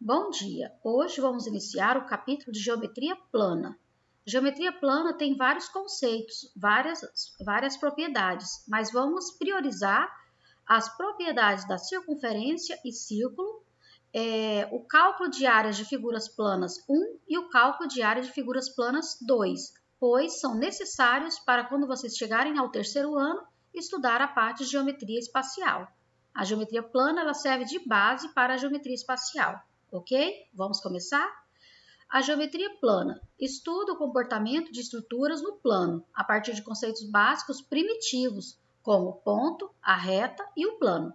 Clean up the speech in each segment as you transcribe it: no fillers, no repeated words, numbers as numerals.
Bom dia! Hoje vamos iniciar o capítulo de Geometria Plana. Geometria plana tem vários conceitos, várias propriedades, mas vamos priorizar as propriedades da circunferência e círculo, o cálculo de áreas de figuras planas 1 e o cálculo de área de figuras planas 2, pois são necessários para quando vocês chegarem ao terceiro ano estudar a parte de geometria espacial. A geometria plana ela serve de base para a geometria espacial. Ok? Vamos começar? A geometria plana estuda o comportamento de estruturas no plano, a partir de conceitos básicos primitivos, como o ponto, a reta e o plano.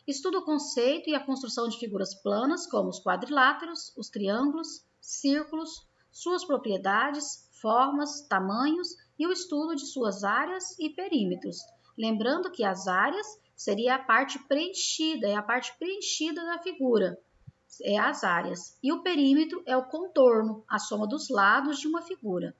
Estuda o conceito e a construção de figuras planas, como os quadriláteros, os triângulos, círculos, suas propriedades, formas, tamanhos e o estudo de suas áreas e perímetros. Lembrando que as áreas seria a parte preenchida, é a parte preenchida da figura. As áreas. E o perímetro é o contorno, a soma dos lados de uma figura.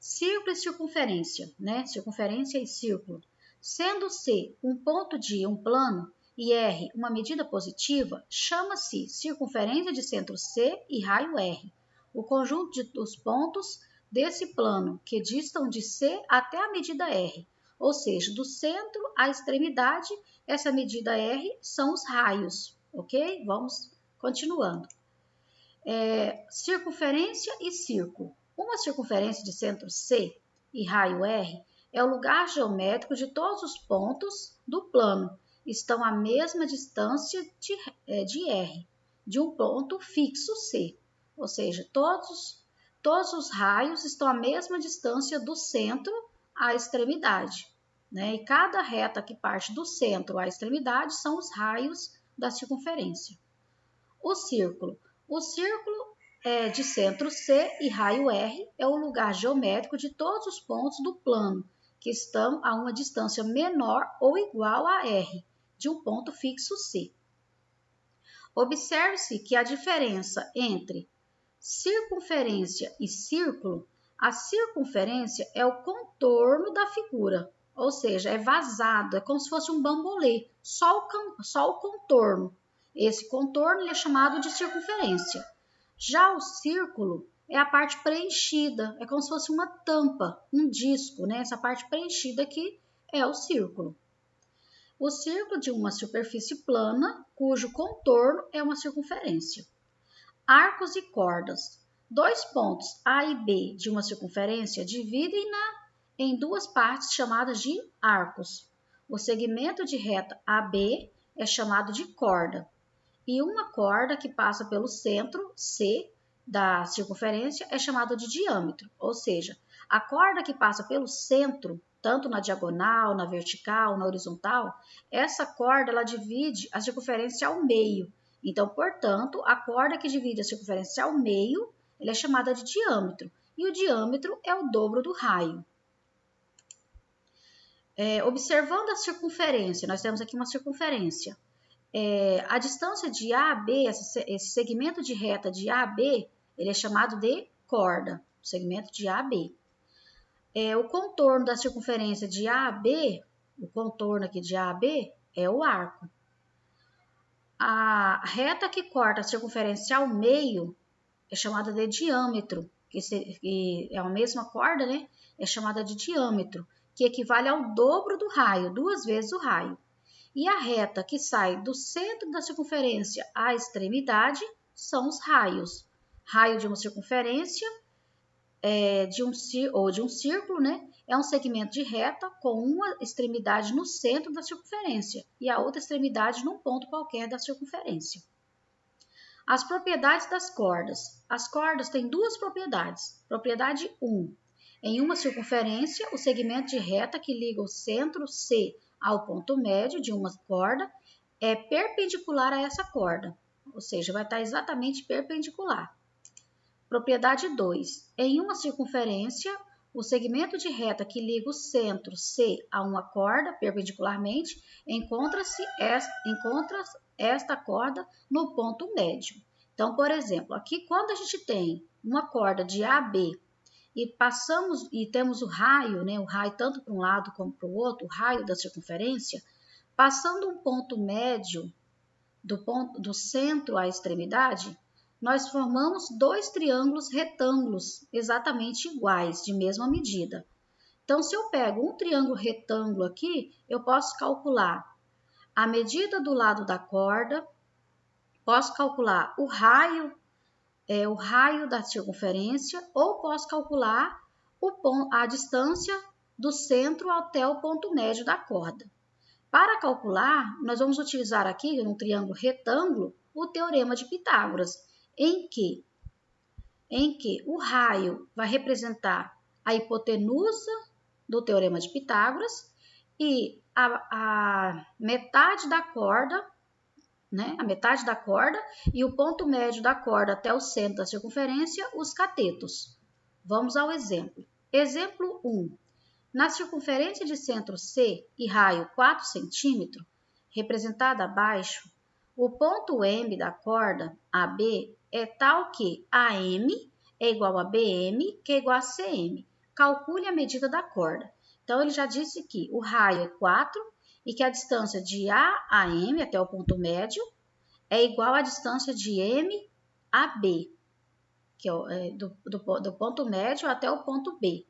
Círculo e circunferência, né? Circunferência e círculo. Sendo C um ponto de um plano e R uma medida positiva, chama-se circunferência de centro C e raio R. O conjunto dos pontos desse plano que distam de C até a medida R, ou seja, do centro à extremidade, essa medida R são os raios, ok? Vamos continuando. Circunferência e círculo. Uma circunferência de centro C e raio R é o lugar geométrico de todos os pontos do plano. Estão à mesma distância de R, de um ponto fixo C. Ou seja, todos os raios estão à mesma distância do centro à extremidade. Né? E cada reta que parte do centro à extremidade são os raios da circunferência. O círculo de centro C e raio R é o lugar geométrico de todos os pontos do plano que estão a uma distância menor ou igual a R, de um ponto fixo C. Observe-se que a diferença entre circunferência e círculo, a circunferência é o contorno da figura, ou seja, é vazado, é como se fosse um bambolê, só o contorno. Esse contorno é chamado de circunferência. Já o círculo é a parte preenchida, é como se fosse uma tampa, um disco, né? Essa parte preenchida aqui é o círculo. O círculo de uma superfície plana, cujo contorno é uma circunferência. Arcos e cordas. Dois pontos A e B de uma circunferência dividem-na em duas partes chamadas de arcos. O segmento de reta AB é chamado de corda. E uma corda que passa pelo centro C da circunferência é chamada de diâmetro, ou seja, a corda que passa pelo centro, tanto na diagonal, na vertical, na horizontal, essa corda ela divide a circunferência ao meio. Então, portanto, a corda que divide a circunferência ao meio, ela é chamada de diâmetro, e o diâmetro é o dobro do raio. Observando a circunferência, nós temos aqui uma circunferência. A distância de A a B, esse segmento de reta de A a B, ele é chamado de corda, segmento de A a B. O contorno da circunferência de A a B, o contorno aqui de A a B, é o arco. A reta que corta a circunferência ao meio é chamada de diâmetro, que é a mesma corda, né? É chamada de diâmetro, que equivale ao dobro do raio, 2 vezes o raio. E a reta que sai do centro da circunferência à extremidade são os raios. Raio de uma circunferência de um círculo, né? É um segmento de reta com uma extremidade no centro da circunferência e a outra extremidade num ponto qualquer da circunferência. As propriedades das cordas. As cordas têm duas propriedades. Propriedade 1. Em uma circunferência, o segmento de reta que liga o centro C ao ponto médio de uma corda é perpendicular a essa corda, ou seja, vai estar exatamente perpendicular. Propriedade 2. Em uma circunferência, o segmento de reta que liga o centro C a uma corda perpendicularmente encontra esta corda no ponto médio. Então, por exemplo, aqui quando a gente tem uma corda de AB e temos o raio, né, o raio tanto para um lado como para o outro, o raio da circunferência, passando um ponto médio do centro à extremidade, nós formamos dois triângulos retângulos exatamente iguais, de mesma medida. Então, se eu pego um triângulo retângulo aqui, eu posso calcular a medida do lado da corda, posso calcular o raio da circunferência, ou posso calcular a distância do centro até o ponto médio da corda. Para calcular, nós vamos utilizar aqui, no triângulo retângulo, o teorema de Pitágoras, em que o raio vai representar a hipotenusa do teorema de Pitágoras e a metade da corda, né? A metade da corda e o ponto médio da corda até o centro da circunferência, os catetos. Vamos ao exemplo. Exemplo 1. Na circunferência de centro C e raio 4 cm, representada abaixo, o ponto M da corda AB é tal que AM é igual a BM, que é igual a CM. Calcule a medida da corda. Então, ele já disse que o raio é 4 e que a distância de A a M, até o ponto médio, é igual à distância de M a B, que é do ponto médio até o ponto B,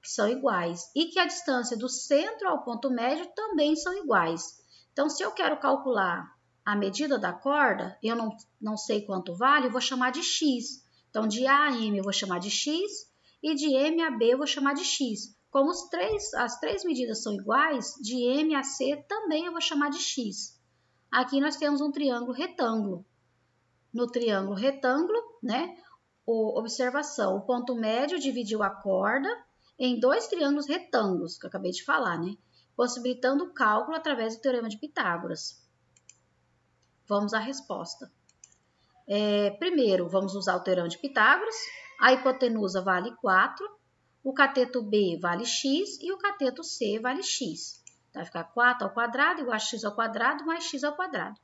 que são iguais. E que a distância do centro ao ponto médio também são iguais. Então, se eu quero calcular a medida da corda, eu não sei quanto vale, eu vou chamar de X. Então, de A a M eu vou chamar de X e de M a B eu vou chamar de X. Como as três medidas são iguais, de M a C também eu vou chamar de X. Aqui nós temos um triângulo retângulo. No triângulo retângulo, né, observação, o ponto médio dividiu a corda em dois triângulos retângulos, que eu acabei de falar, né, possibilitando o cálculo através do teorema de Pitágoras. Vamos à resposta. Primeiro, vamos usar o teorema de Pitágoras. A hipotenusa vale 4, o cateto B vale x e o cateto C vale x. Vai ficar 4 ao quadrado igual a x ao quadrado mais x ao quadrado.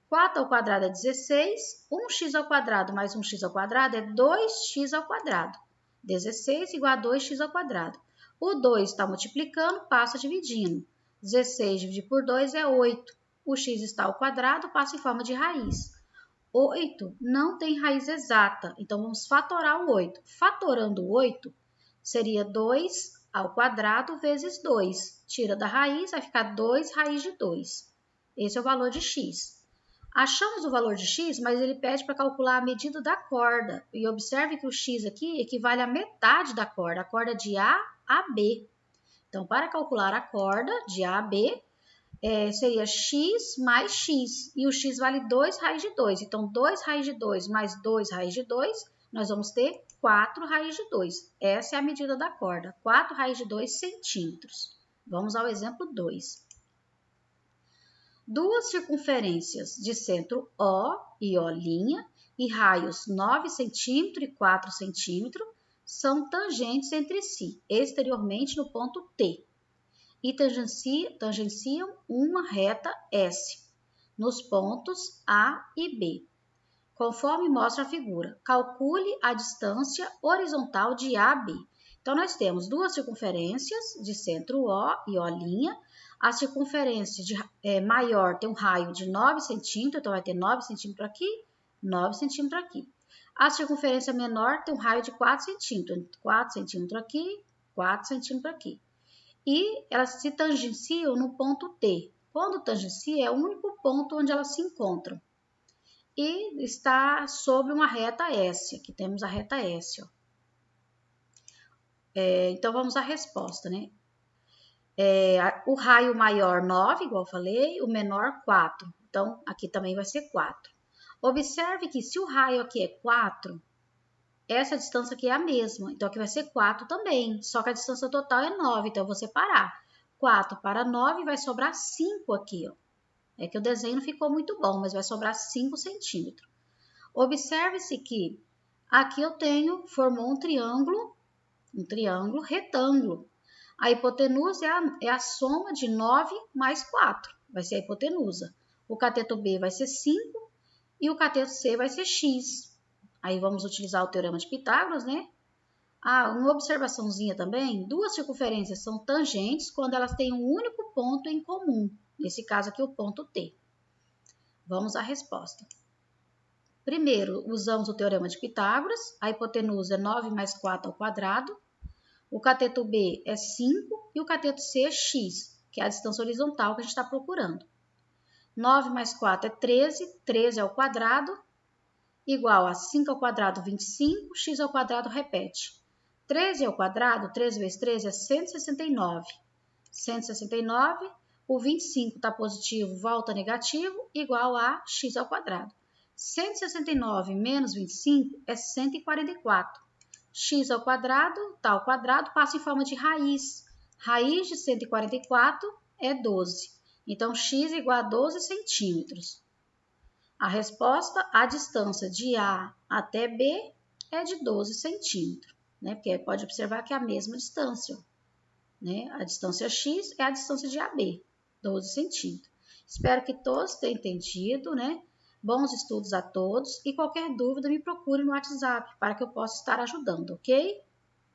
4 ao quadrado é 16, 1x ao quadrado mais 1x ao quadrado é 2x ao quadrado. 16 igual a 2x ao quadrado. O 2 está multiplicando, passa dividindo. 16 dividido por 2 é 8. O x está ao quadrado, passa em forma de raiz. 8 não tem raiz exata, então vamos fatorar o 8. Fatorando o 8, seria 2 ao quadrado vezes 2. Tira da raiz, vai ficar 2 raiz de 2. Esse é o valor de x. Achamos o valor de x, mas ele pede para calcular a medida da corda. E observe que o x aqui equivale à metade da corda, a corda de A a B. Então, para calcular a corda de A a B, seria x mais x. E o x vale 2 raiz de 2. Então, 2 raiz de 2 mais 2 raiz de 2, nós vamos ter 4 raiz de 2. Essa é a medida da corda, 4 raiz de 2 centímetros. Vamos ao exemplo 2. Duas circunferências de centro O e O' e raios 9 cm e 4 cm são tangentes entre si, exteriormente no ponto T, e tangenciam uma reta S, nos pontos A e B. Conforme mostra a figura, calcule a distância horizontal de A a B. Então, nós temos duas circunferências de centro O e O'. A circunferência maior tem um raio de 9 centímetros, então vai ter 9 centímetros aqui, 9 centímetros aqui. A circunferência menor tem um raio de 4 centímetros, 4 centímetros aqui, 4 centímetros aqui. E elas se tangenciam no ponto T. Quando tangencia, é o único ponto onde elas se encontram. E está sobre uma reta S. Aqui temos a reta S. Ó. Então, vamos à resposta, né? O raio maior 9, igual eu falei, o menor 4. Então, aqui também vai ser 4. Observe que se o raio aqui é 4, essa distância aqui é a mesma. Então, aqui vai ser 4 também, só que a distância total é 9, então eu vou separar. 4 para 9 vai sobrar 5 aqui, ó. É que o desenho não ficou muito bom, mas vai sobrar 5 centímetros. Observe-se que aqui eu formou um triângulo retângulo. A hipotenusa é a soma de 9 mais 4, vai ser a hipotenusa. O cateto B vai ser 5 e o cateto C vai ser x. Aí vamos utilizar o teorema de Pitágoras, né? Uma observaçãozinha também, duas circunferências são tangentes quando elas têm um único ponto em comum, nesse caso aqui o ponto T. Vamos à resposta. Primeiro, usamos o Teorema de Pitágoras. A hipotenusa é 9 mais 4 ao quadrado. O cateto B é 5 e o cateto C é x, que é a distância horizontal que a gente está procurando. 9 mais 4 é 13, 13 ao quadrado, igual a 5 ao quadrado, 25, x ao quadrado repete. 13 ao quadrado, 13 vezes 13 é 169. 169, o 25 está positivo, volta negativo, igual a x ao quadrado. 169 menos 25 é 144. X ao quadrado, tá ao quadrado, passa em forma de raiz. Raiz de 144 é 12. Então, x igual a 12 centímetros. A resposta, a distância de A até B é de 12 centímetros, né? Porque pode observar que é a mesma distância, né? A distância x é a distância de AB, 12 centímetros. Espero que todos tenham entendido, né? Bons estudos a todos e qualquer dúvida me procure no WhatsApp para que eu possa estar ajudando, ok?